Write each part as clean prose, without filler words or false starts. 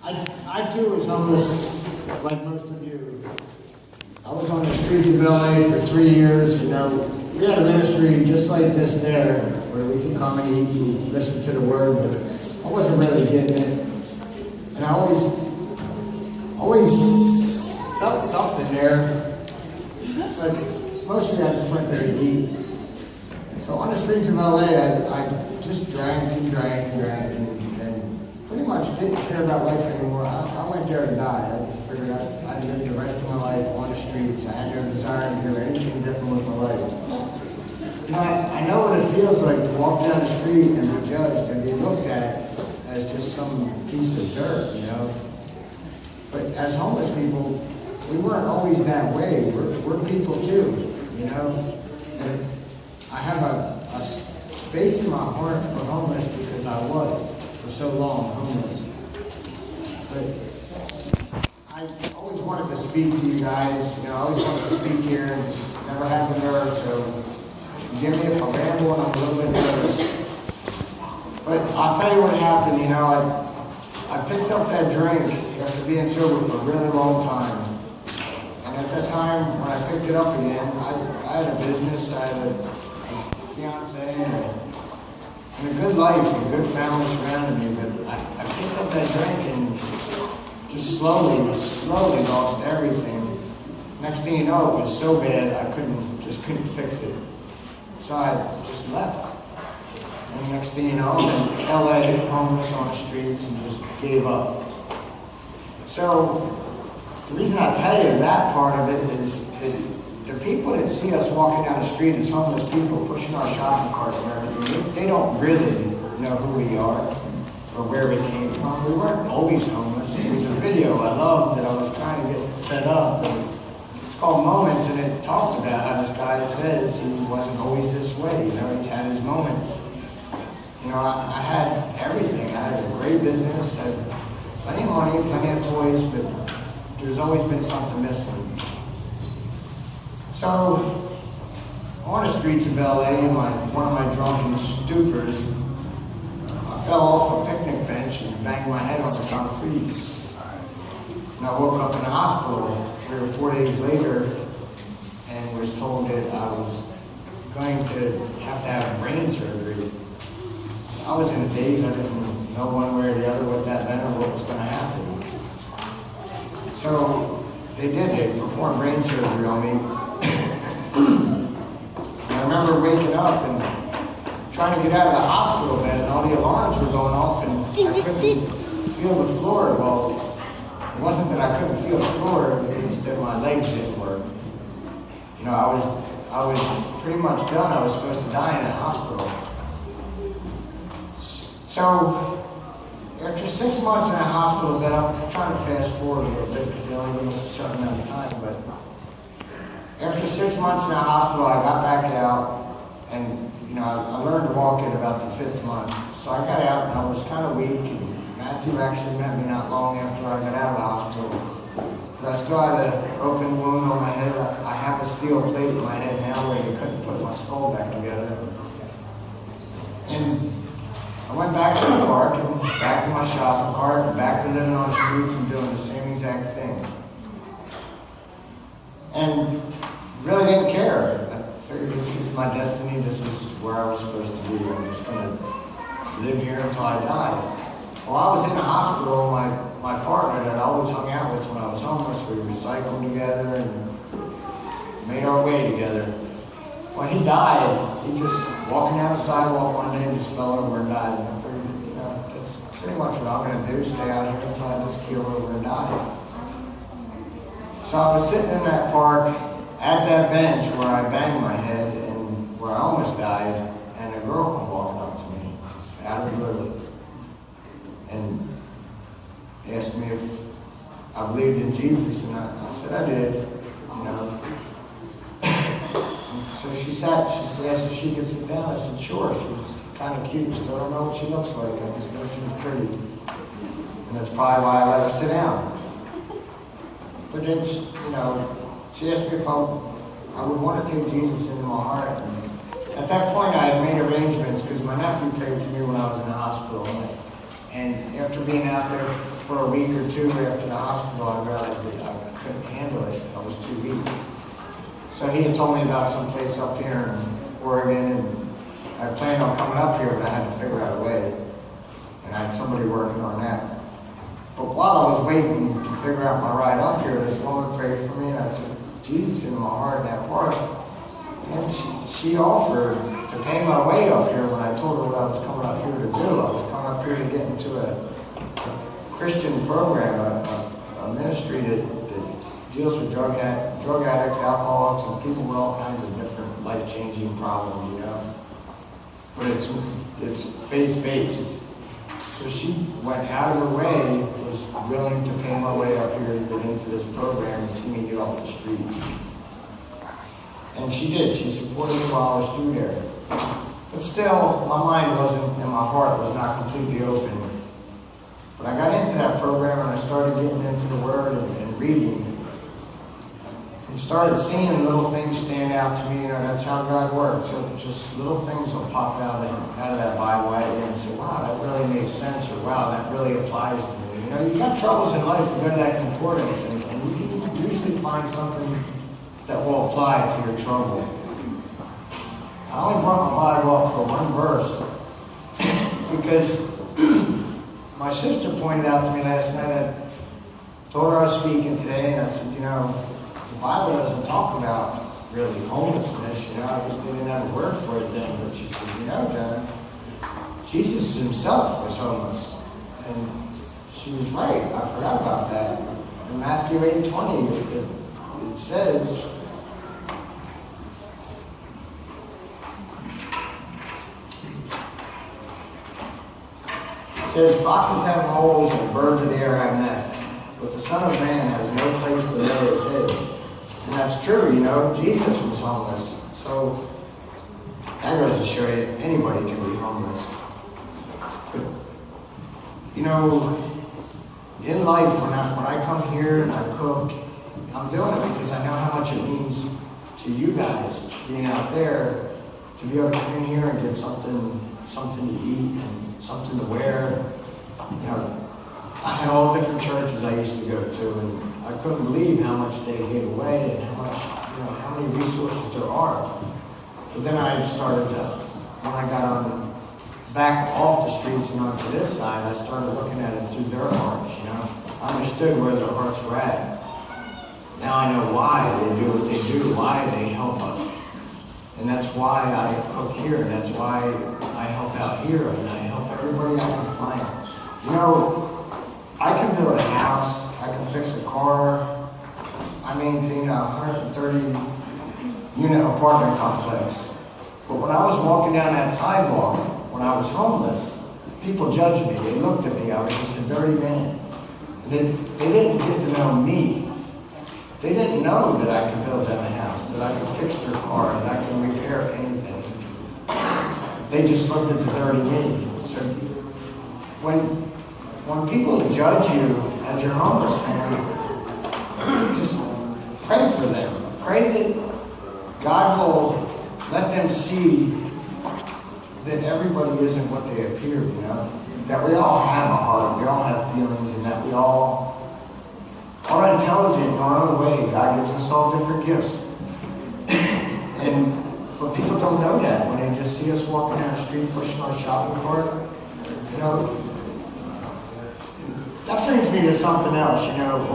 I too was homeless, like most of you. I was on the streets of LA for 3 years. You know, we had a ministry just like this there, where we could come and eat and listen to the word, but I wasn't really getting it. And I always felt something there, but mostly I just went there to eat. So on the streets of LA, I just drank and pretty much didn't care about life anymore. I went there to die. I just figured I'd live the rest of my life on the streets. I had no desire to do anything different with my life. You know, I know what it feels like to walk down the street and be judged and be looked at as just some piece of dirt, you know. But as homeless people, we weren't always that way. We're people too, you know. And I have a space in my heart for homeless because I was for so long homeless. But I always wanted to speak to you guys. You know, I always wanted to speak here and just never had the nerve. So forgive me if I ramble and I'm a little bit nervous. But I'll tell you what happened. You know, I picked up that drink after being sober for a really long time. And at that time, when I picked it up again, I had a business, I had a fiance, and a good life, and a good family surrounding me, but I picked up that drink and just slowly lost everything. Next thing you know, it was so bad I just couldn't fix it. So I just left. And next thing you know, I'm in LA, homeless on the streets, and just gave up. So the reason I tell you that part of it is that the people that see us walking down the street as homeless people pushing our shopping carts and everything, they don't really know who we are or where we came from. We weren't always homeless. It was a video I loved that I was trying to get set up. And it's called Moments, and it talks about how this guy says he wasn't always this way. You know, he's had his moments. You know, I had everything. I had a great business, I had plenty of money, plenty of toys, but there's always been something missing. So, on the streets of LA, one of my drunken stupors, I fell off a picnic bench and banged my head on the concrete. And I woke up in the hospital 3 or 4 days later and was told that I was going to have brain surgery. I was in a daze. I didn't know one way or the other what that meant or what was going to happen. So they performed brain surgery on me. I remember waking up and trying to get out of the hospital bed, and all the alarms were going off, and I couldn't feel the floor. Well, it wasn't that I couldn't feel the floor, it was that my legs didn't work. You know, I was pretty much done. I was supposed to die in a hospital. So, after 6 months in a hospital bed, I'm trying to fast forward a little bit because they only give us a certain amount of time, but after 6 months in a hospital, I got back out, and you know, I learned to walk in about the 5th month. So I got out, and I was kind of weak, and Matthew actually met me not long after I got out of the hospital. But I still had an open wound on my head. I have a steel plate in my head now where you couldn't put my skull back together. And I went back to the park, and back to my shopping cart, and back to living on the streets and doing the same exact thing. And really didn't care. I figured this is my destiny, this is where I was supposed to be. I'm just going to live here until I die. Well, I was in the hospital, my partner that I always hung out with when I was homeless, we recycled together and made our way together. When he died, he just walking down the sidewalk one day and just fell over and died. And I figured, you know, that's pretty much what I'm going to do, stay out here until I just keel over and die. So I was sitting in that park at that bench where I banged my head and where I almost died, and a girl came walking up to me, just out of the blue, and asked me if I believed in Jesus, and I said I did, you know. So she asked if she could sit down. I said, sure. She was kind of cute, still don't know what she looks like. I just know she was pretty. And that's probably why I let her sit down. But then, you know, she asked me if I would want to take Jesus into my heart. And at that point, I had made arrangements because my nephew prayed for me when I was in the hospital. And after being out there for a week or two after the hospital, I realized that I couldn't handle it. I was too weak. So he had told me about some place up here in Oregon, and I planned on coming up here, but I had to figure out a way. And I had somebody working on that. But while I was waiting to figure out my ride up here, this woman prayed for me, and I took Jesus into my heart in that part. And she offered to pay my way up here when I told her what I was coming up here to do. I was coming up here to get into a Christian program, a ministry that deals with drug addicts, alcoholics, and people with all kinds of different life-changing problems, you know. But it's faith-based. So she went out of her way, was willing to pay my way up here to get into this program and see me get off the street. And she did. She supported me while I was through there. But still, my mind wasn't, and my heart was not completely open. But I got into that program, and I started getting into the Word and reading. And started seeing little things stand out to me. You know, that's how God works. So just little things will pop out of that Bible at you and say, wow, that really makes sense, or wow, that really applies to me. You know, you got troubles in life, you go to that concordance, and you can usually find something that will apply to your trouble. I only brought my Bible up for one verse because my sister pointed out to me last night. I told her I was speaking today, and I said, you know, the Bible doesn't talk about really homelessness. You know, I just didn't have a word for it then. But she said, you know, John, Jesus himself was homeless, and she was right. I forgot about that. In Matthew 8:20, it says, foxes have holes and birds of the air have nests, but the Son of Man has no place to lay his head. And that's true, you know, Jesus was homeless. So that goes to show you anybody can be homeless. But, you know, in life, when I come here and I cook, I'm doing it because I know how much it means to you guys being out there to be able to come in here and get something to eat and something to wear. You know, I had all different churches I used to go to, and I couldn't believe how much they gave away and how many resources there are. But then I started to, when I got on back off the streets and onto this side, I started looking at it through their hearts, you know. I understood where their hearts were at. Now I know why they do what they do, why they help us. And that's why I cook here, and that's why I help out here, and I help everybody I can find. You know, I can build a house, I can fix a car, I maintain a 130-unit apartment complex. But when I was walking down that sidewalk, when I was homeless, people judged me. They looked at me. I was just a dirty man. And they didn't get to know me. They didn't know that I could build them a house, that I could fix their car, that I can repair anything. They just looked at the dirty me. So when people judge you as you're homeless, man, just pray for them. Pray that God will let them see that everybody isn't what they appear, you know? That we all have a heart, we all have feelings, and that we all are intelligent in our own way. God gives us all different gifts. But people don't know that when they just see us walking down the street pushing our shopping cart. You know, that brings me to something else, you know.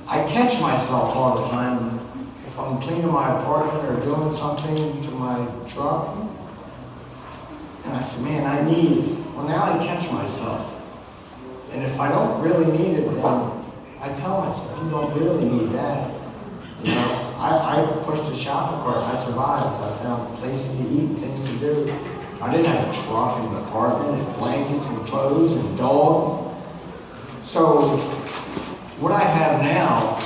I catch myself all the time if I'm cleaning my apartment or doing something to my truck. And I say, man, now I catch myself. And if I don't really need it, then I tell myself, you don't really need that. You know, I pushed a shopping cart, I survived. I found places to eat, things to do. I didn't have a truck and an apartment and blankets and clothes and a dog. So what I have now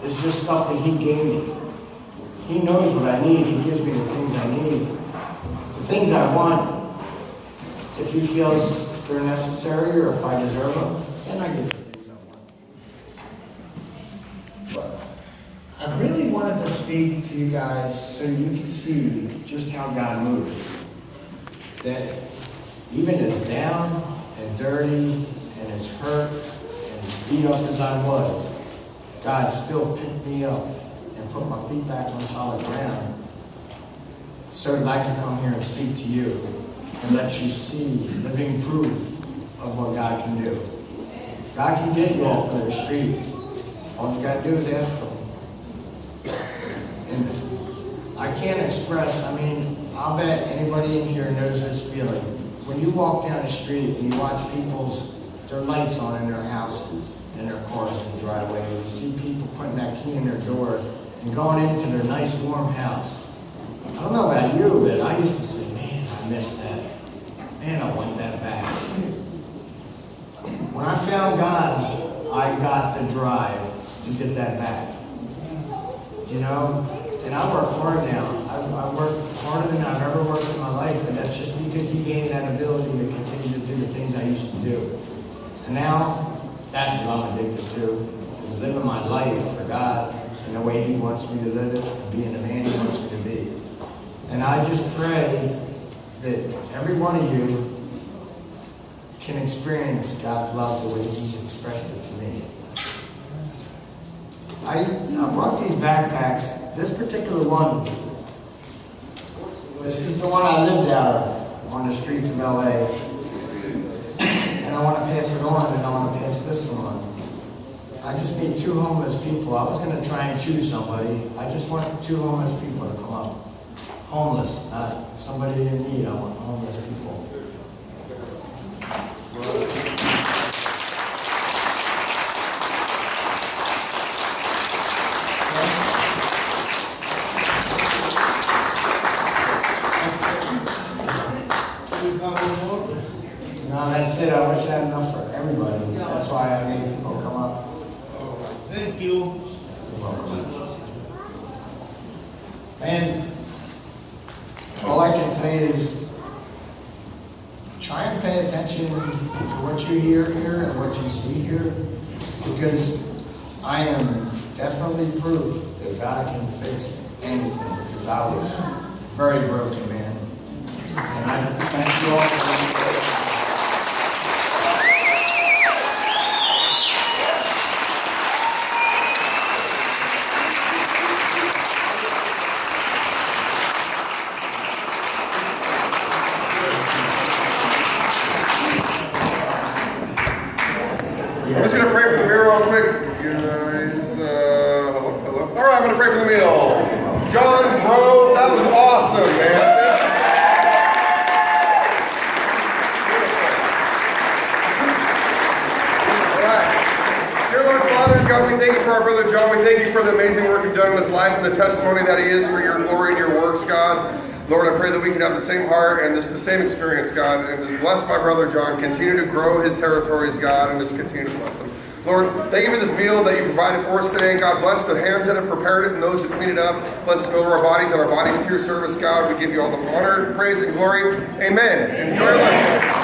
is just stuff that he gave me. He knows what I need. He gives me the things I need. The things I want, if he feels they're necessary or if I deserve them, then I get the things I want. But I really wanted to speak to you guys so you can see just how God moves. That even as down and dirty and as hurt and beat up as I was, God still picked me up and put my feet back on solid ground so that I can come here and speak to you and let you see living proof of what God can do. God can get you off of the streets. All you got to do is ask Him. And I can't express, I'll bet anybody in here knows this feeling. When you walk down the street and you watch their lights on in their houses, in their cars in the driveway, and you see people putting that key in their door and going into their nice warm house. I don't know about you, but I used to say, man, I miss that. Man, I want that back. When I found God, I got the drive to get that back. You know? And I work hard now. I work harder than I've ever worked in my life, but that's just because He gave me that ability to continue to do the things I used to do. And now, that's what I'm addicted to, is living my life for God in the way He wants me to live it, and being the man He wants me to be. And I just pray that every one of you can experience God's love the way He's expressed it to me. I brought these backpacks. This particular one, this is the one I lived out of on the streets of LA. And I want to pass it on, and I want to pass this one on. I just need 2 homeless people. I was going to try and choose somebody. I just want 2 homeless people to come up. Homeless, not somebody in need. I want homeless people. No, that's it. I wish I had enough for everybody. That's why I made people come up. Thank you. And all I can say is try and pay attention to what you hear here and what you see here, because I am definitely proof that God can fix anything, because I was very broken, man. And I thank you all for I'm just going to pray for the meal real quick. You guys, hello. All right, I'm going to pray for the meal. John, bro, that was awesome, man. All right. Dear Lord Father, God, we thank you for our brother John. We thank you for the amazing work you've done in his life and the testimony that he is for your glory and your works, God. Lord, I pray that we can have the same heart and the same experience, God, and just bless my brother John. Continue to grow his territories, God, and just continue to bless him. Lord, thank you for this meal that you provided for us today. God, bless the hands that have prepared it and those who cleaned it up. Bless us over our bodies and our bodies to your service, God. We give you all the honor, praise, and glory. Amen. Enjoy your life.